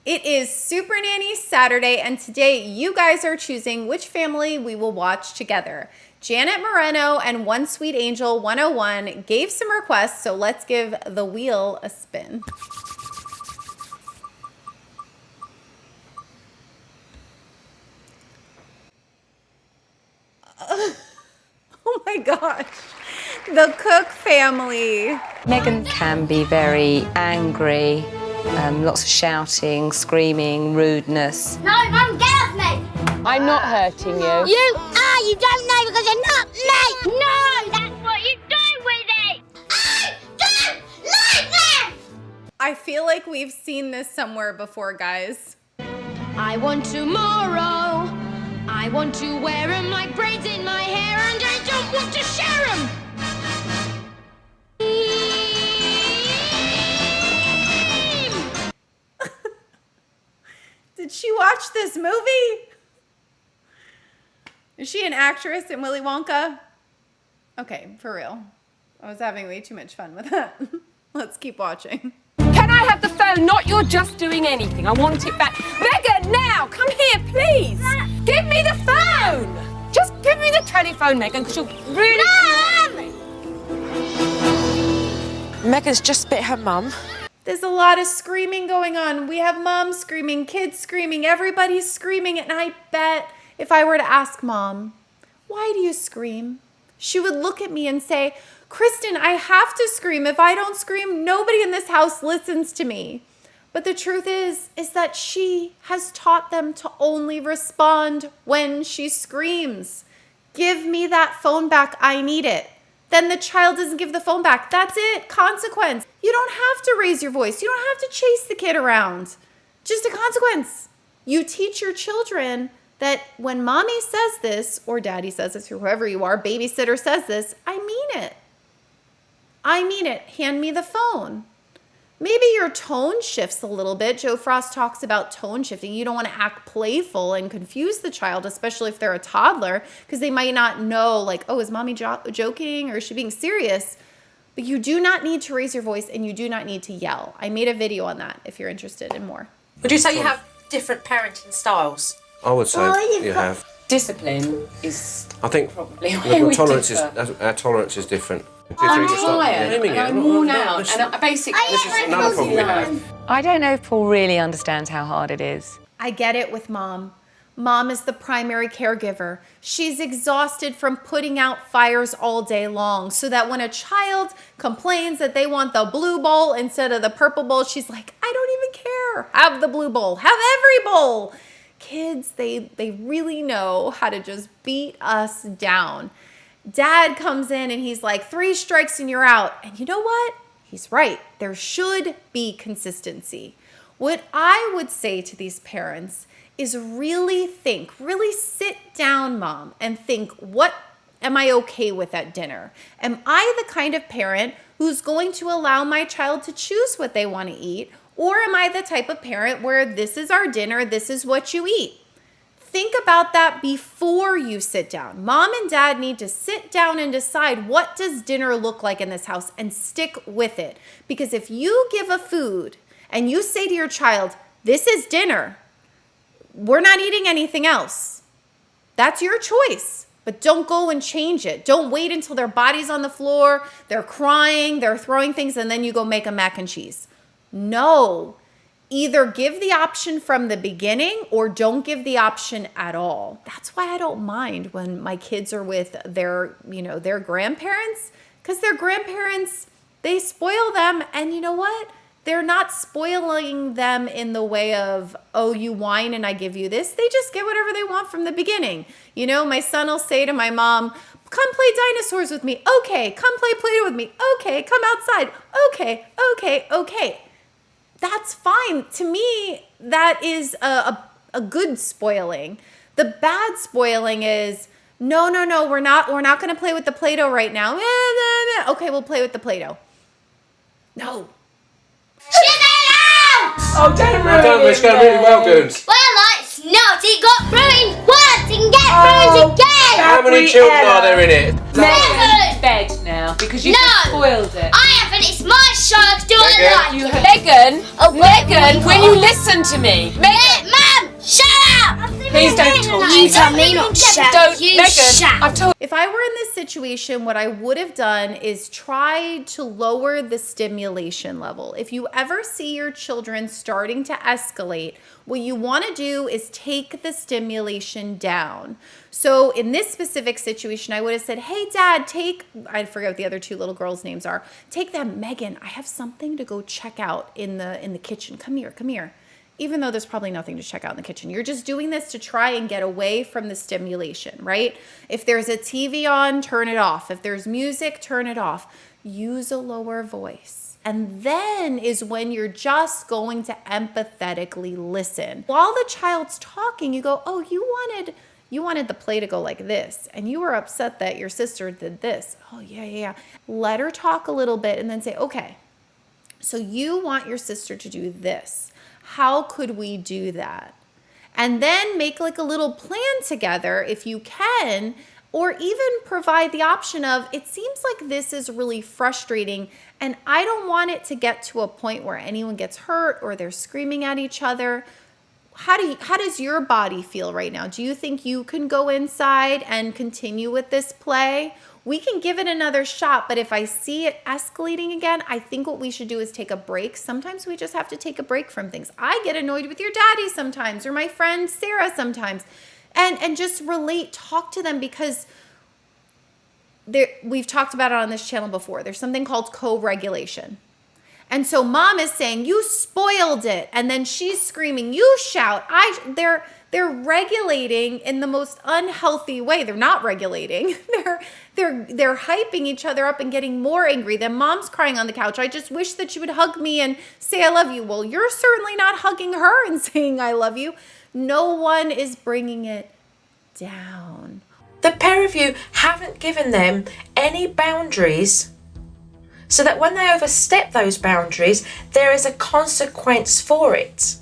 It is Super Nanny Saturday, and today you guys are choosing which family we will watch together. Janet Moreno and One Sweet Angel 101 gave some requests, so let's give the wheel a spin. Oh my gosh, the Cooke family. Meghann can be very angry, lots of shouting, screaming, rudeness. No, Mum, get off me! I'm not hurting you. You don't know because you're not me! No, that's what you do with it! I don't like them! I feel like we've seen this somewhere before, guys. I want tomorrow. I want to wear 'em like braids in my hair, and I don't want to share 'em. Did she watch this movie? Is she an actress in Willy Wonka? Okay, for real. I was having way too much fun with that. Let's keep watching. Can I have the phone? Not you're just doing anything. I want it back. Meghann, now! Come here, please! Give me the phone! Just give me the telephone, Meghann, because you're really... Meghann's just bit her mum. There's a lot of screaming going on. We have mom screaming, kids screaming, everybody's screaming, and I bet if I were to ask Mom, why do you scream? She would look at me and say, Kristen, I have to scream. If I don't scream, nobody in this house listens to me. But the truth is that she has taught them to only respond when she screams. Give me that phone back, I need it. Then the child doesn't give the phone back. That's it, consequence. You don't have to raise your voice. You don't have to chase the kid around. Just a consequence. You teach your children that when mommy says this, or daddy says this, or whoever you are, babysitter says this, I mean it. I mean it. Hand me the phone. Maybe your tone shifts a little bit. Joe Frost talks about tone shifting. You don't want to act playful and confuse the child, especially if they're a toddler, because they might not know, like, oh, is mommy joking or is she being serious? But you do not need to raise your voice and you do not need to yell. I made a video on that if you're interested in more. Would you say you have different parenting styles? I would say you have. Discipline is I think probably our tolerance is different. I'm tired, and I'm worn out, and I basically... This is another problem we have. I don't know if Paul really understands how hard it is. I get it with Mom. Mom is the primary caregiver. She's exhausted from putting out fires all day long, so that when a child complains that they want the blue bowl instead of the purple bowl, she's like, I don't even care. Have the blue bowl. Have every bowl. Kids, they really know how to just beat us down. Dad comes in and he's like, 3 strikes and you're out. And you know what? He's right. There should be consistency. What I would say to these parents is really sit down, Mom, and think, what am I okay with at dinner? Am I the kind of parent who's going to allow my child to choose what they want to eat? Or am I the type of parent where this is our dinner, this is what you eat? Think about that before you sit down. Mom and Dad need to sit down and decide, what does dinner look like in this house, and stick with it. Because if you give a food and you say to your child, this is dinner, we're not eating anything else. That's your choice, but don't go and change it. Don't wait until their body's on the floor, they're crying, they're throwing things, and then you go make a mac and cheese. No. Either give the option from the beginning or don't give the option at all. That's why I don't mind when my kids are with their grandparents, because their grandparents, they spoil them. And you know what? They're not spoiling them in the way of, oh, you whine and I give you this. They just get whatever they want from the beginning. You know, my son will say to my mom, come play dinosaurs with me. Okay. Come play Play-Doh with me. Okay. Come outside. Okay. Okay. Okay. That's fine. To me, that is a good spoiling. The bad spoiling is, no, we're not going to play with the Play-Doh right now. Okay, we'll play with the Play-Doh. No. Oh, damn, it's going really well, Goons. Well, like Snotty got ruined once and get ruined again! How many children are there in it? Meghann, bed now, because you just spoiled it. I haven't, it's my My sharks don't like it. Meghann, Oh, Meghann, will you listen to me? Meghann, Mum, shut up! please don't talk to me. You tell me not to shut. Don't, You Meghann, shut. I've told If I were in this situation, what I would have done is try to lower the stimulation level. If you ever see your children starting to escalate, what you want to do is take the stimulation down. So in this specific situation, I would have said, hey, Dad, I forget what the other two little girls' names are. Take them, Meghann, I have something to go check out in the kitchen. Come here. Even though there's probably nothing to check out in the kitchen. You're just doing this to try and get away from the stimulation, right? If there's a TV on, turn it off. If there's music, turn it off. Use a lower voice. And then is when you're just going to empathetically listen. While the child's talking, you go, oh, you wanted the play to go like this, and you were upset that your sister did this. Oh, yeah. Let her talk a little bit and then say, okay, so you want your sister to do this. How could we do that? And then make like a little plan together if you can, or even provide the option of, it seems like this is really frustrating and I don't want it to get to a point where anyone gets hurt or they're screaming at each other. How does your body feel right now? Do you think you can go inside and continue with this play? We can give it another shot, but if I see it escalating again, I think what we should do is take a break. Sometimes we just have to take a break from things. I get annoyed with your daddy sometimes, or my friend Sarah sometimes, and just relate, talk to them, because we've talked about it on this channel before. There's something called co-regulation. And so mom is saying, you spoiled it. And then she's screaming, you shout. They're regulating in the most unhealthy way. They're not regulating. They're hyping each other up and getting more angry. Then mom's crying on the couch. I just wish that you would hug me and say I love you. Well, you're certainly not hugging her and saying I love you. No one is bringing it down. The pair of you haven't given them any boundaries, so that when they overstep those boundaries, there is a consequence for it.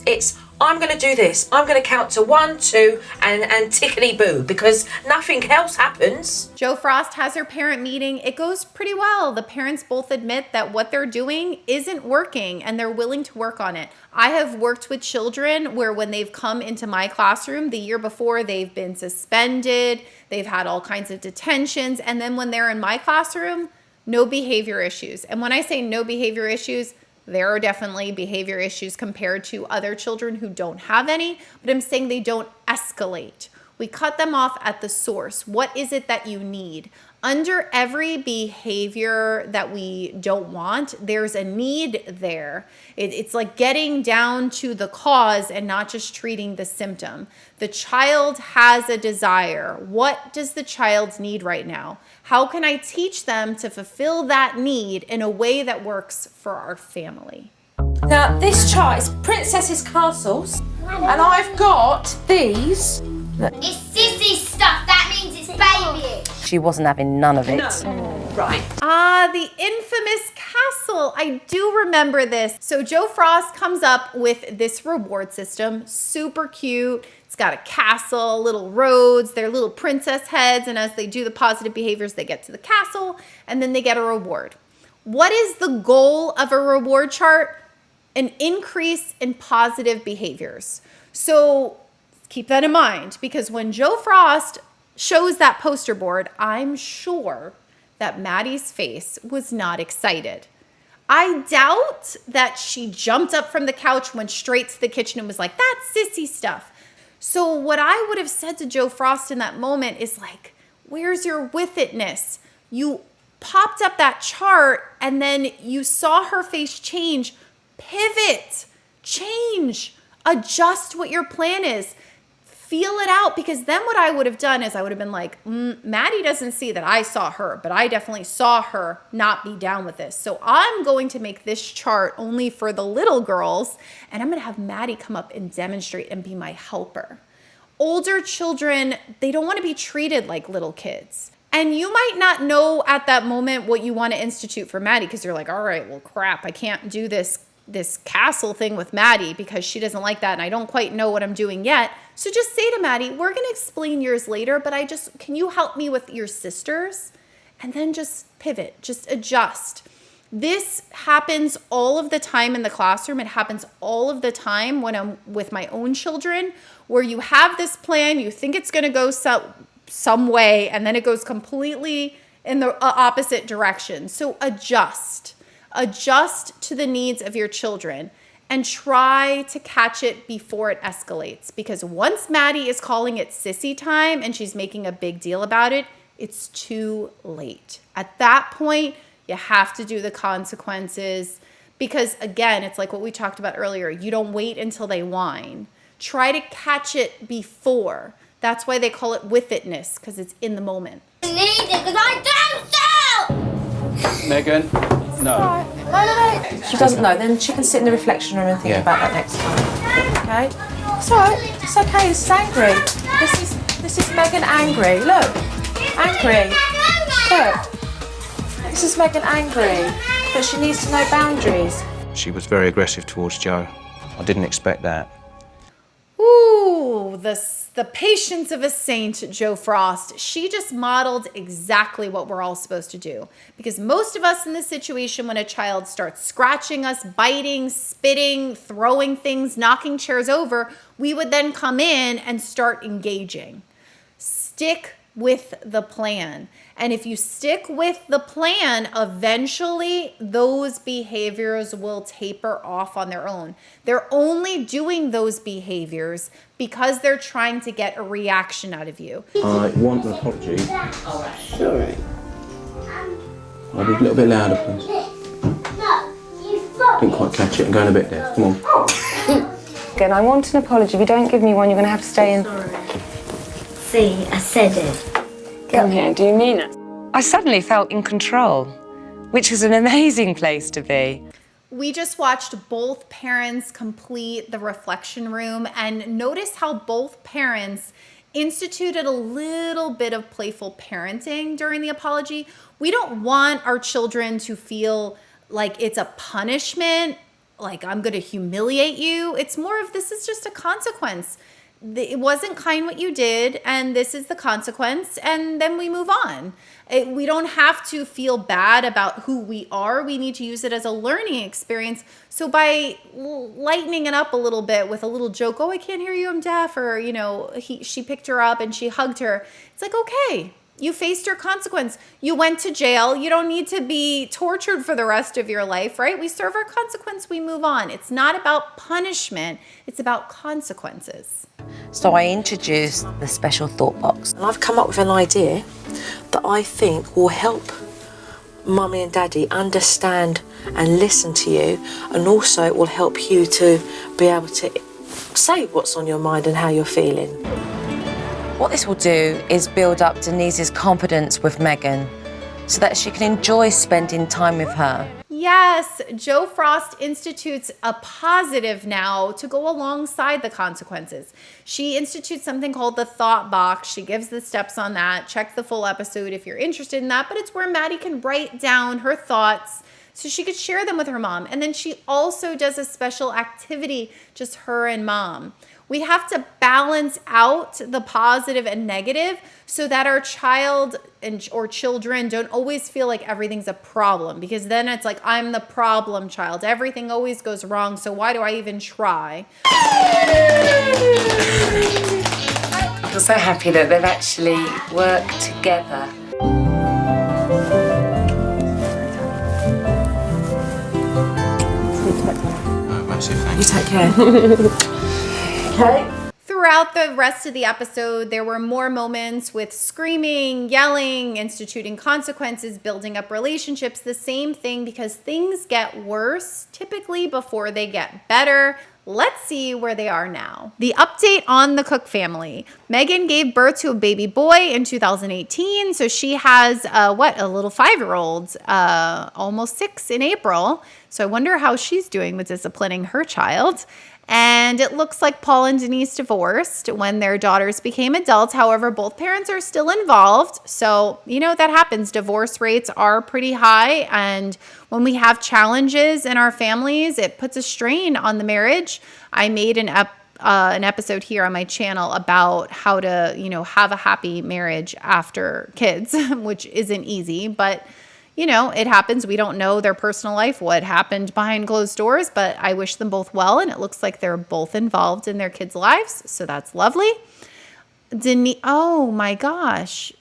It's, I'm going to do this. I'm going to count to 1, 2, and tickety-boo, because nothing else happens. Jo Frost has her parent meeting. It goes pretty well. The parents both admit that what they're doing isn't working and they're willing to work on it. I have worked with children where when they've come into my classroom the year before, they've been suspended, they've had all kinds of detentions, and then when they're in my classroom, no behavior issues. And when I say no behavior issues, there are definitely behavior issues compared to other children who don't have any, but I'm saying they don't escalate. We cut them off at the source. What is it that you need? Under every behavior that we don't want, there's a need there. It's like getting down to the cause and not just treating the symptom. The child has a desire. What does the child need right now? How can I teach them to fulfill that need in a way that works for our family? Now, this chart is Princess's Castles, and I've got these. It's sissy stuff. That means it's baby. She wasn't having none of it. Right. Ah, the infamous castle. I do remember this. So Jo Frost comes up with this reward system, super cute. It's got a castle, little roads, they're little princess heads, and as they do the positive behaviors, they get to the castle, and then they get a reward. What is the goal of a reward chart? An increase in positive behaviors. So keep that in mind, because when Jo Frost shows that poster board, I'm sure that Maddie's face was not excited. I doubt that she jumped up from the couch, went straight to the kitchen and was like, that's sissy stuff. So what I would have said to Jo Frost in that moment is like, where's your with itness? You popped up that chart and then you saw her face change. Pivot, change, adjust what your plan is. Feel it out, because then what I would have done is I would have been like, Maddie doesn't see that I saw her, but I definitely saw her not be down with this. So I'm going to make this chart only for the little girls, and I'm going to have Maddie come up and demonstrate and be my helper. Older children, they don't want to be treated like little kids. And you might not know at that moment what you want to institute for Maddie, because you're like, all right, well, crap, I can't do this castle thing with Maddie because she doesn't like that and I don't quite know what I'm doing yet. So just say to Maddie, we're going to explain yours later, but can you help me with your sisters? And then just pivot, just adjust. This happens all of the time in the classroom. It happens all of the time when I'm with my own children, where you have this plan, you think it's going to go some way, and then it goes completely in the opposite direction. So adjust to the needs of your children and try to catch it before it escalates. Because once Maddie is calling it sissy time and she's making a big deal about it, it's too late. At that point, you have to do the consequences, because again, it's like what we talked about earlier. You don't wait until they whine. Try to catch it before. That's why they call it with itness, because it's in the moment. I need it because I don't sell. Meghann, no. No. She doesn't know. Then she can sit in the reflection room and think about that next time. Okay? It's all right. It's okay. This is angry. This is Meghann angry. Look. Angry. Look. This is Meghann angry. But she needs to know boundaries. She was very aggressive towards Joe. I didn't expect that. Ooh, the patience of a saint, Jo Frost. She just modeled exactly what we're all supposed to do. Because most of us in this situation, when a child starts scratching us, biting, spitting, throwing things, knocking chairs over, we would then come in and start engaging. Stick with the plan. And if you stick with the plan, eventually those behaviors will taper off on their own. They're only doing those behaviors because they're trying to get a reaction out of you. I want an apology. All right. I'll be a little bit louder, please. Didn't quite catch it. I'm going a bit deaf. Come on. Again, I want an apology. If you don't give me one, you're going to have to stay in. See, I said it. Come here, do you mean it? I suddenly felt in control, which was an amazing place to be. We just watched both parents complete the reflection room, and notice how both parents instituted a little bit of playful parenting during the apology. We don't want our children to feel like it's a punishment, like I'm going to humiliate you. It's more of, this is just a consequence. It wasn't kind what you did, and this is the consequence, and then we move on. We don't have to feel bad about who we are. We need to use it as a learning experience. So by lightening it up a little bit with a little joke, oh, I can't hear you, I'm deaf, or, she picked her up and she hugged her. It's like, okay, you faced your consequence. You went to jail. You don't need to be tortured for the rest of your life, right? We serve our consequence, we move on. It's not about punishment. It's about consequences. So I introduced the special thought box. And I've come up with an idea that I think will help Mummy and Daddy understand and listen to you, and also it will help you to be able to say what's on your mind and how you're feeling. What this will do is build up Denise's confidence with Meghann so that she can enjoy spending time with her. Yes, Jo Frost institutes a positive now to go alongside the consequences. She institutes something called the thought box. She gives the steps on that. Check the full episode if you're interested in that. But it's where Maddie can write down her thoughts so she could share them with her mom. And then she also does a special activity, just her and mom. We have to balance out the positive and negative so that our child or children don't always feel like everything's a problem, because then it's like, I'm the problem child. Everything always goes wrong, so why do I even try? I'm so happy that they've actually worked together. Massive thank You take care. Okay. Throughout the rest of the episode, there were more moments with screaming, yelling, instituting consequences, building up relationships, the same thing, because things get worse typically before they get better. Let's see where they are now. The update on the Cooke family. Meghann gave birth to a baby boy in 2018, so she has a little 5-year-old, almost 6 in April. So I wonder how she's doing with disciplining her child. And it looks like Paul and Denise divorced when their daughters became adults. However, both parents are still involved. So, that happens. Divorce rates are pretty high. And when we have challenges in our families, it puts a strain on the marriage. I made an episode here on my channel about how to, have a happy marriage after kids, which isn't easy. But, you know, it happens. We don't know their personal life, what happened behind closed doors, but I wish them both well. And it looks like they're both involved in their kids' lives. So that's lovely. Oh my gosh.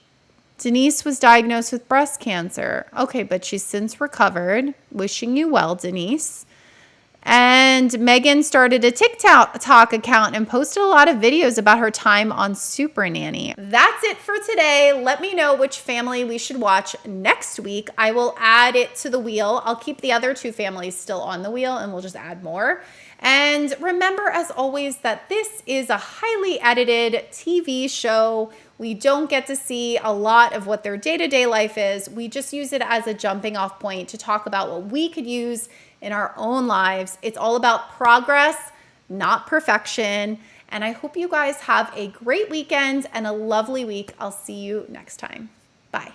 Denise was diagnosed with breast cancer. Okay, but she's since recovered. Wishing you well, Denise. And Meghann started a TikTok account and posted a lot of videos about her time on Supernanny. That's it for today. Let me know which family we should watch next week. I will add it to the wheel. I'll keep the other 2 families still on the wheel and we'll just add more. And remember, as always, that this is a highly edited TV show. We don't get to see a lot of what their day-to-day life is. We just use it as a jumping off point to talk about what we could use in our own lives. It's all about progress, not perfection. And I hope you guys have a great weekend and a lovely week. I'll see you next time. Bye.